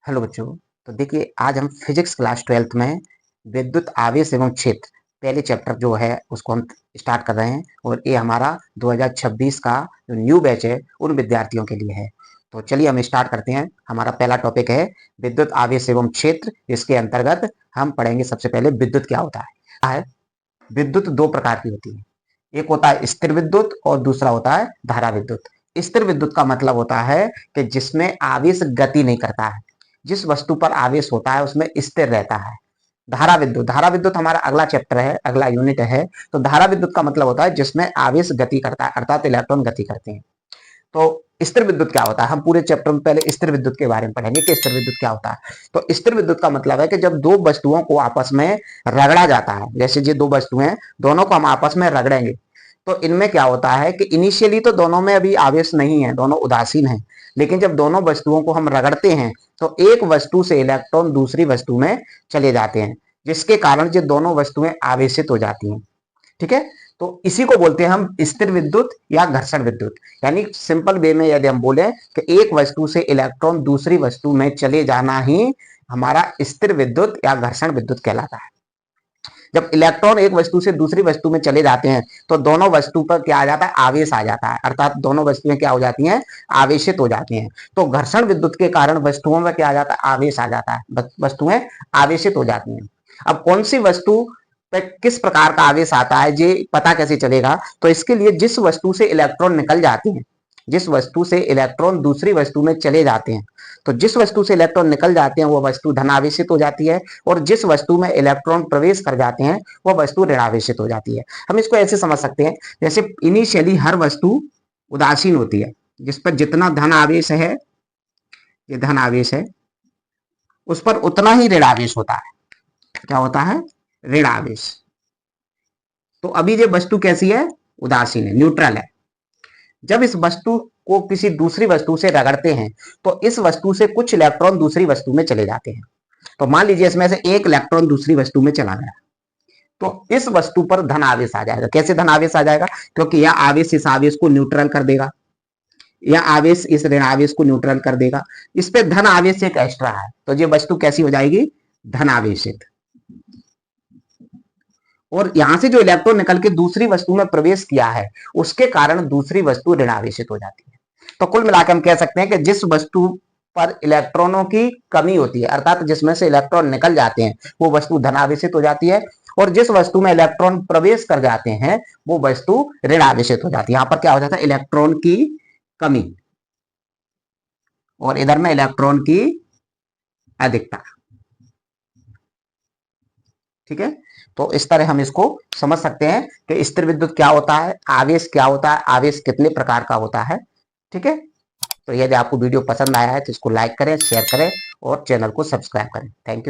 Hello बच्चों। तो देखिए, आज हम फिजिक्स क्लास 12th में विद्युत आवेश एवं क्षेत्र पहले चैप्टर जो है उसको हम स्टार्ट कर रहे हैं। और ये हमारा 2026 का जो न्यू बैच है उन विद्यार्थियों के लिए है। तो चलिए हम स्टार्ट करते हैं। हमारा पहला टॉपिक है विद्युत आवेश एवं क्षेत्र। इसके अंतर्गत हम पढ़ेंगे सबसे पहले विद्युत क्या होता है। विद्युत दो प्रकार की होती है, एक होता है स्थिर विद्युत और दूसरा होता है धारा विद्युत। स्थिर विद्युत का मतलब होता है कि जिसमें आवेश गति नहीं करता है, जिस वस्तु पर आवेश होता है उसमें स्थिर रहता है। धारा विद्युत हमारा अगला चैप्टर है, अगला यूनिट है। तो धारा विद्युत का मतलब होता है जिसमें आवेश गति करता है, अर्थात इलेक्ट्रॉन गति करते हैं। तो स्थिर विद्युत क्या होता है, हम पूरे चैप्टर में पहले स्थिर विद्युत के बारे में पढ़ेंगे कि स्थिर विद्युत क्या होता है। तो स्थिर विद्युत का मतलब है कि जब दो वस्तुओं को आपस में रगड़ा जाता है, जैसे ये दो वस्तुएं दोनों को हम आपस में रगड़ेंगे, तो इनमें क्या होता है कि इनिशियली तो दोनों में अभी आवेश नहीं है, दोनों उदासीन है। लेकिन जब दोनों वस्तुओं को हम रगड़ते हैं तो एक वस्तु से इलेक्ट्रॉन दूसरी वस्तु में चले जाते हैं, जिसके कारण ये दोनों वस्तुएं आवेशित हो जाती हैं। ठीक है। तो इसी को बोलते हैं हम स्थिर विद्युत या घर्षण विद्युत। यानी सिंपल वे में यदि हम बोले कि एक वस्तु से इलेक्ट्रॉन दूसरी वस्तु में चले जाना ही हमारा स्थिर विद्युत या घर्षण विद्युत कहलाता है। जब इलेक्ट्रॉन एक वस्तु से दूसरी वस्तु में चले जाते हैं तो दोनों वस्तु पर क्या आ जाता है, आवेश आ जाता है, अर्थात दोनों वस्तुएं क्या हो जाती हैं, आवेशित हो जाती हैं। तो घर्षण विद्युत के कारण वस्तुओं में क्या आ जाता है, आवेश आ जाता है, वस्तुएं आवेशित हो जाती हैं। अब कौन सी वस्तु पे किस प्रकार का आवेश आता है ये पता कैसे चलेगा, तो इसके लिए जिस वस्तु से इलेक्ट्रॉन निकल जाते हैं, जिस वस्तु से इलेक्ट्रॉन दूसरी वस्तु में चले जाते हैं, तो जिस वस्तु से इलेक्ट्रॉन निकल जाते हैं वो वस्तु धनावेशित हो जाती है, और जिस वस्तु में इलेक्ट्रॉन प्रवेश कर जाते हैं वो वस्तु ऋणावेशित हो जाती है। हम इसको ऐसे समझ सकते हैं, जैसे इनिशियली हर वस्तु उदासीन होती है, जिस पर जितना धन आवेश है, ये धन आवेश है, उस पर उतना ही ऋण आवेश होता है। क्या होता है, ऋण आवेश। तो अभी ये वस्तु कैसी है, उदासीन है, न्यूट्रल है। जब इस वस्तु को किसी दूसरी वस्तु से रगड़ते हैं तो इस वस्तु से कुछ इलेक्ट्रॉन दूसरी वस्तु में चले जाते हैं। तो मान लीजिए इसमें से एक इलेक्ट्रॉन दूसरी वस्तु में चला गया, तो इस वस्तु पर धन आवेश आ जाएगा। कैसे धन आवेश आ जाएगा, क्योंकि यह आवेश इस आवेश को न्यूट्रल कर देगा, यह आवेश इस ऋण आवेश को न्यूट्रल कर देगा। इस पे धन आवेश एक एक्स्ट्रा है, तो ये वस्तु कैसी हो जाएगी, धन आवेशित। और यहां से जो इलेक्ट्रॉन निकल के दूसरी वस्तु में प्रवेश किया है उसके कारण दूसरी वस्तु ऋणावेशित हो जाती है। तो कुल मिलाकर हम कह सकते हैं कि जिस वस्तु पर इलेक्ट्रॉनों की कमी होती है, अर्थात जिसमें से इलेक्ट्रॉन निकल जाते हैं, वो वस्तु धनावेशित हो जाती है, और जिस वस्तु में इलेक्ट्रॉन प्रवेश कर जाते हैं वो वस्तु ऋणावेशित हो जाती है। यहां पर क्या हो जाता है, इलेक्ट्रॉन की कमी और इधर में इलेक्ट्रॉन की अधिकता। ठीक है। तो इस तरह हम इसको समझ सकते हैं कि स्थिर विद्युत क्या होता है, आवेश क्या होता है, आवेश कितने प्रकार का होता है। ठीक है। तो यदि आपको वीडियो पसंद आया है तो इसको लाइक करें, शेयर करें और चैनल को सब्सक्राइब करें। Thank you.